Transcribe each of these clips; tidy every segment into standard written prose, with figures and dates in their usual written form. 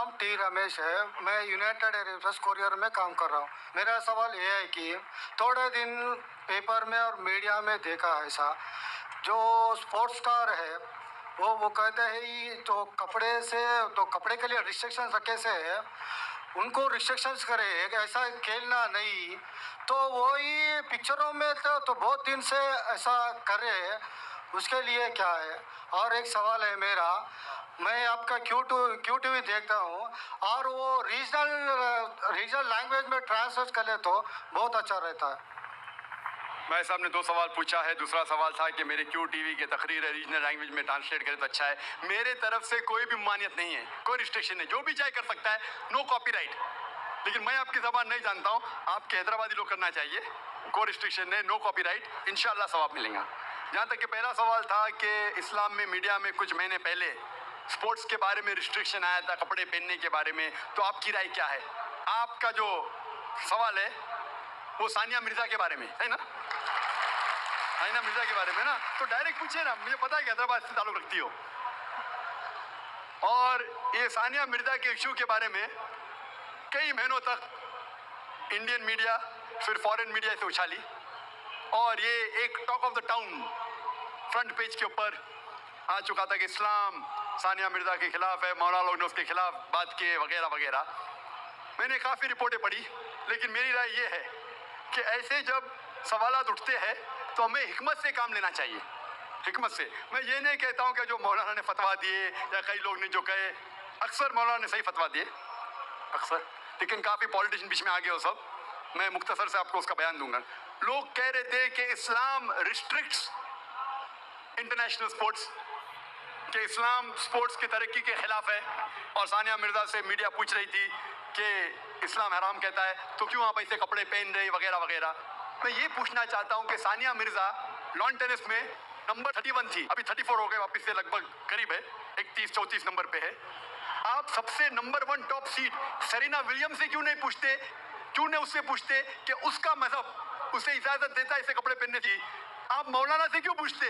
नाम टी रमेश है। मैं यूनाइटेड एयरवेज कोरियर में काम कर रहा हूँ। मेरा सवाल ये है कि थोड़े दिन पेपर में और मीडिया में देखा है ऐसा, जो स्पोर्ट्स स्टार है वो कहते हैं ये तो कपड़े के लिए रिस्ट्रिक्शंस रखे से है, उनको रिस्ट्रिक्शंस करे, ऐसा खेलना नहीं। तो वही पिक्चरों में तो बहुत दिन से ऐसा कर रहे हैं, उसके लिए क्या है? और एक सवाल है मेरा, मैं आपका क्यू टी वी देखता हूँ और वो रीजनल लैंग्वेज में ट्रांसलेट कर ले तो बहुत अच्छा रहता है। भाई साहब ने 2 सवाल पूछा है। दूसरा सवाल था कि मेरे क्यू टीवी के तकरीर है रीजनल लैंग्वेज में ट्रांसलेट करें तो अच्छा है। मेरे तरफ से कोई भी मान्यत नहीं है, कोई रिस्ट्रिक्शन नहीं, जो भी चाहे कर सकता है, नो कॉपीराइट। लेकिन मैं आपकी ज़बान नहीं जानता हूँ, आपके हैदराबादी लोग करना चाहिए, कोई रिस्ट्रिक्शन नहीं, नो कॉपीराइट, इंशाल्लाह सवाब मिलेगा। जहाँ तक कि पहला सवाल था कि इस्लाम में मीडिया में कुछ महीने पहले स्पोर्ट्स के बारे में रिस्ट्रिक्शन आया था, कपड़े पहनने के बारे में, तो आपकी राय क्या है? आपका जो सवाल है वो सानिया मिर्ज़ा के बारे में है ना, सानिया मिर्ज़ा के बारे में ना, तो डायरेक्ट पूछिए ना, मुझे पता है कि हैदराबाद से ताल्लुक़ रखती हो। और ये सानिया मिर्ज़ा के इशू के बारे में कई महीनों तक इंडियन मीडिया फिर फॉरेन मीडिया से उछाली और ये एक talk of the town front page के ऊपर आ चुका था कि इस्लाम सानिया मिर्ज़ा के खिलाफ है, मौलाना लोग ने उसके खिलाफ बात किए वगैरह वगैरह। मैंने काफ़ी रिपोर्टें पढ़ी, लेकिन मेरी राय ये है कि ऐसे जब सवालात उठते हैं तो हमें हिकमत से काम लेना चाहिए, हिकमत से। मैं ये नहीं कहता हूँ कि जो मौलाना ने फतवा दिए या कई लोग ने जो कहे, अक्सर मौलाना ने सही फतवा दिए अक्सर, लेकिन काफ़ी पॉलिटिशियन बीच में आ गए हो सब। मैं मुख्तसर से आपको उसका बयान दूंगा। लोग कह रहे थे कि इस्लाम रिस्ट्रिक्ट्स इंटरनेशनल स्पोर्ट्स, कि इस्लाम स्पोर्ट्स की तरक्की के खिलाफ है, और सानिया मिर्ज़ा से मीडिया पूछ रही थी कि इस्लाम हराम कहता है तो क्यों आप ऐसे कपड़े पहन रहे वगैरह वगैरह। मैं ये पूछना चाहता हूँ कि सानिया मिर्ज़ा लॉन टेनिस में नंबर 31 थी, अभी 34 हो गए, वापस से लगभग करीब है, 31-34 नंबर पे है। आप सबसे number 1 top seed Serena Williams से क्यों नहीं पूछते, क्यों नहीं उससे पूछते कि उसका मजहब उसे इजाज़त देता है ऐसे कपड़े पहनने की? आप मौलाना से क्यों पूछते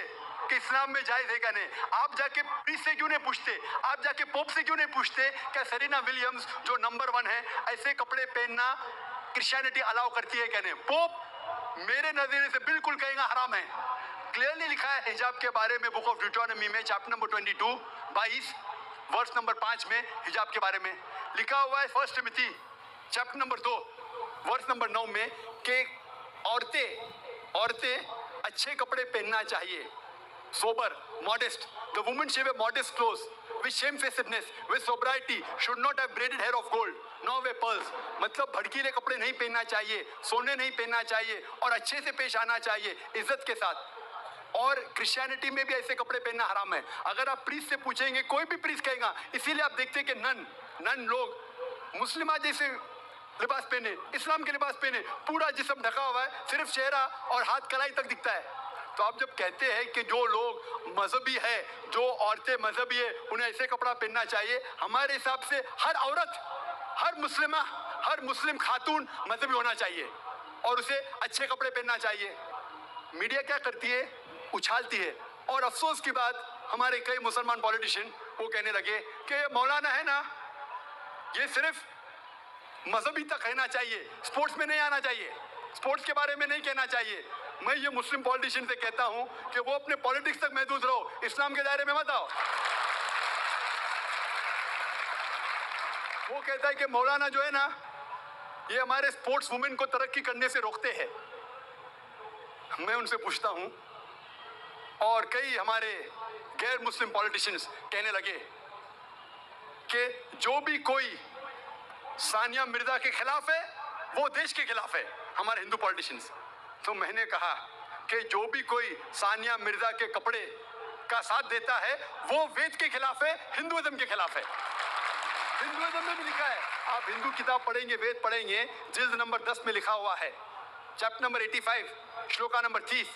कि इस्लाम में जायज़ है क्या नहीं? आप जाके प्रीस्ट से क्यों नहीं पूछते? आप जाके पोप से क्यों नहीं पूछते क्या सेरेना विलियम्स जो नंबर 1 है ऐसे कपड़े पहनना क्रिश्चियनिटी अलाउ करती है क्या नहीं? पोप मेरे नज़रिए से बिल्कुल कहेगा हराम है। क्लियरली लिखा है हिजाब के बारे में बुक ऑफ ड्यूटोनॉमी में चैप्टर नंबर 22 वर्स नंबर 5 में हिजाब के बारे में लिखा हुआ है। First Timothy chapter number 2 verse number 9 में कि औरतें अच्छे कपड़े पहनना चाहिए, sober, modest. The woman should wear modest clothes with shamefacedness, with sobriety, should not have braided hair of gold, nor wear pearls. मतलब भड़कीले कपड़े नहीं पहनना चाहिए, सोने नहीं पहनना चाहिए, और अच्छे से पेश आना चाहिए इज्जत के साथ। और क्रिश्चियनिटी में भी ऐसे कपड़े पहनना हराम है। अगर आप प्रीस्ट से पूछेंगे, कोई भी प्रीस्ट कहेगा, इसीलिए आप देखते हैं कि नन लोग मुस्लिमा जैसे लिबास पहने, इस्लाम के लिबास पहने, पूरा जिस्म ढका हुआ है, सिर्फ चेहरा और हाथ कलाई तक दिखता है। तो आप जब कहते हैं कि जो लोग मजहबी है, जो औरतें मजहबी है, उन्हें ऐसे कपड़ा पहनना चाहिए, हमारे हिसाब से हर औरत, हर मुस्लिम खातून मजहबी होना चाहिए और उसे अच्छे कपड़े पहनना चाहिए। मीडिया क्या करती है? उछालती है। और अफसोस की बात, हमारे कई मुसलमान पॉलिटिशियन वो कहने लगे कि ये मौलाना है ना, ये सिर्फ मजहबी तक रहना चाहिए, स्पोर्ट्स में नहीं आना चाहिए, स्पोर्ट्स के बारे में नहीं कहना चाहिए। मैं ये मुस्लिम पॉलिटिशियन से कहता हूं कि वो अपने पॉलिटिक्स तक महदूद रहो, इस्लाम के दायरे में मत आओ। वो कहता है कि मौलाना जो है ना, ये हमारे स्पोर्ट्स वुमेन को तरक्की करने से रोकते हैं। मैं उनसे पूछता हूं, और कई हमारे गैर मुस्लिम पॉलिटिशियंस कहने लगे कि जो भी कोई सानिया मिर्ज़ा के खिलाफ है वो देश के खिलाफ है, हमारे हिंदू पॉलिटिशियंस। तो मैंने कहा कि जो भी कोई सानिया मिर्ज़ा के कपड़े का साथ देता है वो वेद के खिलाफ है, हिंदुइज्म के खिलाफ है। हिंदुइज्म में भी लिखा है, आप हिंदू किताब पढ़ेंगे, वेद पढ़ेंगे, जिल्द नंबर 10 में लिखा हुआ है, चैप्टर नंबर 85 श्लोका नंबर 30,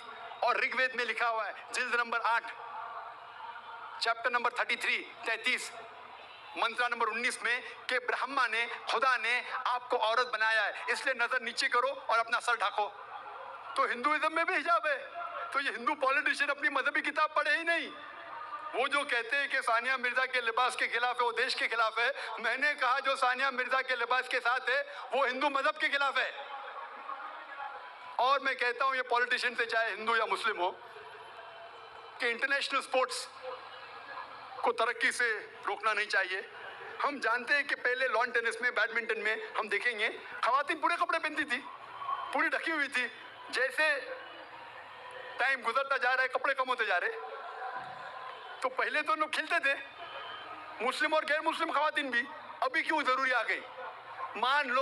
और ऋग्वेद में लिखा हुआ है जिल्द नंबर 8 चैप्टर नंबर 33 मंत्रा नंबर 19 में कि ब्रह्मा ने, खुदा ने आपको औरत बनाया है, इसलिए नजर नीचे करो और अपना सर ढाको। तो हिंदुइज्म में भी हिजाब है। तो ये हिंदू पॉलिटिशियन अपनी मजहबी किताब पढ़े ही नहीं, وہ جو کہتے ہیں کہ ثانیہ مرزا کے لباس کے خلاف ہے وہ دیش کے خلاف ہے، میں نے کہا جو ثانیہ مرزا کے لباس کے ساتھ ہے وہ ہندو مذہب کے خلاف ہے. اور میں کہتا ہوں یہ پولیٹیشین سے چاہے ہندو یا مسلم ہو کہ انٹرنیشنل سپورٹس کو ترقی سے روکنا نہیں چاہیے. ہم جانتے ہیں کہ پہلے لان ٹینس میں بیڈمنٹن میں ہم دیکھیں گے خواتین پورے کپڑے پہنتی تھی، پوری ڈھکی ہوئی تھی. جیسے ٹائم گزرتا جا رہا ہے کپڑے کم ہوتے جا رہے. تو پہلے تو لوگ کھیلتے تھے مسلم اور غیر مسلم خواتین بھی، ابھی کیوں ضروری آ گئی؟ مان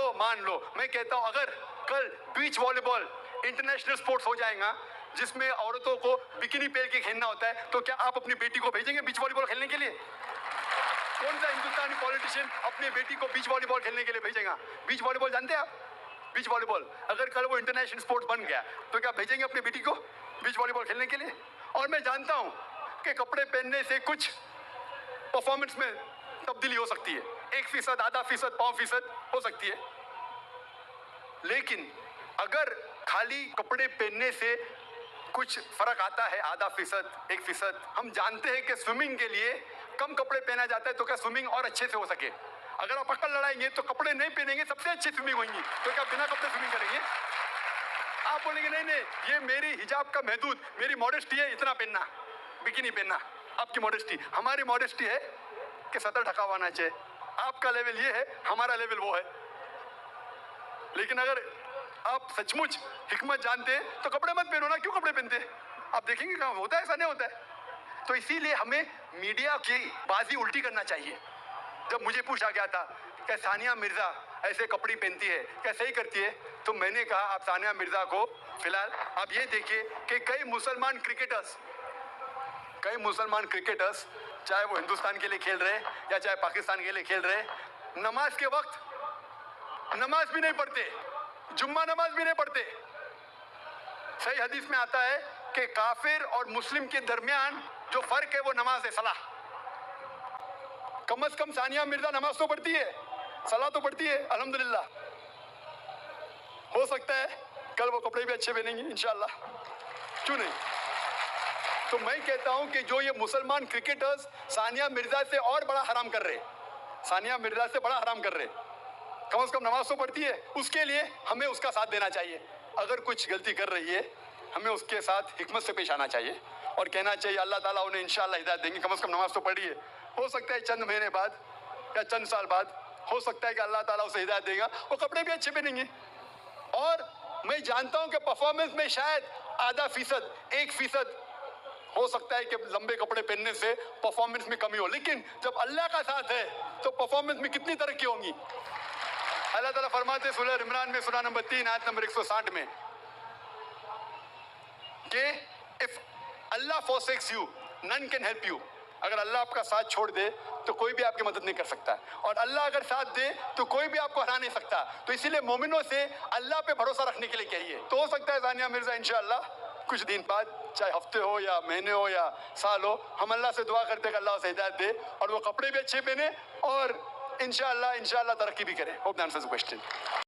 لو میں کہتا ہوں اگر کل بیچ والی بال انٹرنیشنل سپورٹس ہو جائے گا جس میں عورتوں کو بکینی پہن کے کھیلنا ہوتا ہے، تو کیا آپ اپنی بیٹی کو بھیجیں گے بیچ والی بال کھیلنے کے لیے؟ کون سا ہندوستانی پولیٹیشین اپنی بیٹی کو بیچ والی بال کھیلنے کے لیے بھیجے گا؟ بیچ والی بال جانتے ہیں آپ؟ بیچ والی بال اگر کل وہ انٹرنیشنل سپورٹس بن گیا تو کیا بھیجیں گے اپنی بیٹی کو بیچ والی بال کھیلنے کے لیے؟ اور میں جانتا ہوں کہ کپڑے پہننے سے کچھ پرفارمنس میں تبدیلی ہو سکتی ہے، 1%، آدھا فیصد، 5% ہو سکتی ہے. لیکن اگر خالی کپڑے پہننے سے کچھ فرق آتا ہے، آدھا فیصد، 1%، ہم جانتے ہیں کہ سوئمنگ کے لیے کم کپڑے پہنا جاتا ہے تو کیا سوئمنگ اور اچھے سے ہو سکے؟ اگر آپ عقل لڑائیں گے تو کپڑے نہیں پہنیں گے سب سے اچھی سوئمنگ ہوئیں گی، تو کیا بنا کپڑے سوئمنگ کریں گے؟ آپ بولیں گے نہیں یہ میری حجاب کا محدود، میری ماڈسٹی ہے اتنا پہننا، بکینی پہننا. آپ کی ماڈسٹی، ہماری ماڈسٹی ہے کہ سطر ڈھکا ہوا ہونا چاہیے. آپ کا لیول یہ ہے، ہمارا لیول وہ ہے. لیکن اگر آپ سچ مچ حکمت جانتے تو کپڑے مت پہنو نا، کیوں کپڑے پہنتے؟ آپ دیکھیں گے کہاں ہوتا ہے، ایسا نہیں ہوتا ہے. تو اسی لیے ہمیں میڈیا کی بازی الٹی کرنا چاہیے. جب مجھے پوچھا گیا تھا کہ ثانیہ مرزا ایسے کپڑے پہنتی ہے کیا صحیح کرتی ہے، تو میں نے کہا آپ ثانیہ مرزا کو فی الحال آپ یہ دیکھیے کہ کئی مسلمان کرکٹرز چاہے وہ ہندوستان کے لیے کھیل رہے یا چاہے پاکستان کے لیے کھیل رہے، نماز کے وقت نماز بھی نہیں پڑھتے، جمعہ نماز بھی نہیں پڑھتے. صحیح حدیث میں آتا ہے کہ کافر اور مسلم کے درمیان جو فرق ہے وہ نماز ہے، صلاح. کم از کم ثانیہ مرزا نماز تو پڑھتی ہے، صلاح تو پڑھتی ہے، الحمدللہ. ہو سکتا ہے کل وہ کپڑے بھی اچھے پہنیں گے انشاءاللہ، کیوں نہیں؟ تو میں کہتا ہوں کہ جو یہ مسلمان کرکٹرز ثانیہ مرزا سے اور بڑا حرام کر رہے، ثانیہ مرزا سے بڑا حرام کر رہے، کم از کم نماز تو پڑھتی ہے، اس کے لیے ہمیں اس کا ساتھ دینا چاہیے. اگر کچھ غلطی کر رہی ہے ہمیں اس کے ساتھ حکمت سے پیش آنا چاہیے اور کہنا چاہیے اللہ تعالیٰ انہیں انشاءاللہ ہدایت دیں گے، کم از کم نماز تو پڑھی ہے. ہو سکتا ہے چند مہینے بعد یا چند سال بعد ہو سکتا ہے کہ اللہ تعالیٰ اسے ہدایت دے گا، وہ کپڑے بھی اچھے پہنیں گے. اور میں جانتا ہوں کہ پرفارمنس میں شاید آدھا فیصد، 1% ہو سکتا ہے کہ لمبے کپڑے پہننے سے پرفارمنس میں کمی ہو، لیکن جب اللہ کا ساتھ ہے تو پرفارمنس میں کتنی ترقی ہوں گی. اللہ تعالیٰ فرماتے سورہ عمران میں سورہ نمبر 3 آیت نمبر 160 میں کہ if Allah forsakes you, none can help you. اگر اللہ آپ کا ساتھ چھوڑ دے تو کوئی بھی آپ کی مدد نہیں کر سکتا، اور اللہ اگر ساتھ دے تو کوئی بھی آپ کو ہرا نہیں سکتا. تو اسی لیے مومنوں سے اللہ پہ بھروسہ رکھنے کے لیے کہیے. تو ہو سکتا ہے ثانیہ مرزا انشاءاللہ کچھ دن بعد، چاہے ہفتے ہو یا مہینے ہو یا سال ہو، ہم اللہ سے دعا کرتے ہیں کہ اللہ اسے ہدایت دے اور وہ کپڑے بھی اچھے پہنے اور انشاءاللہ ترقی بھی کرے. Hope that answers the question.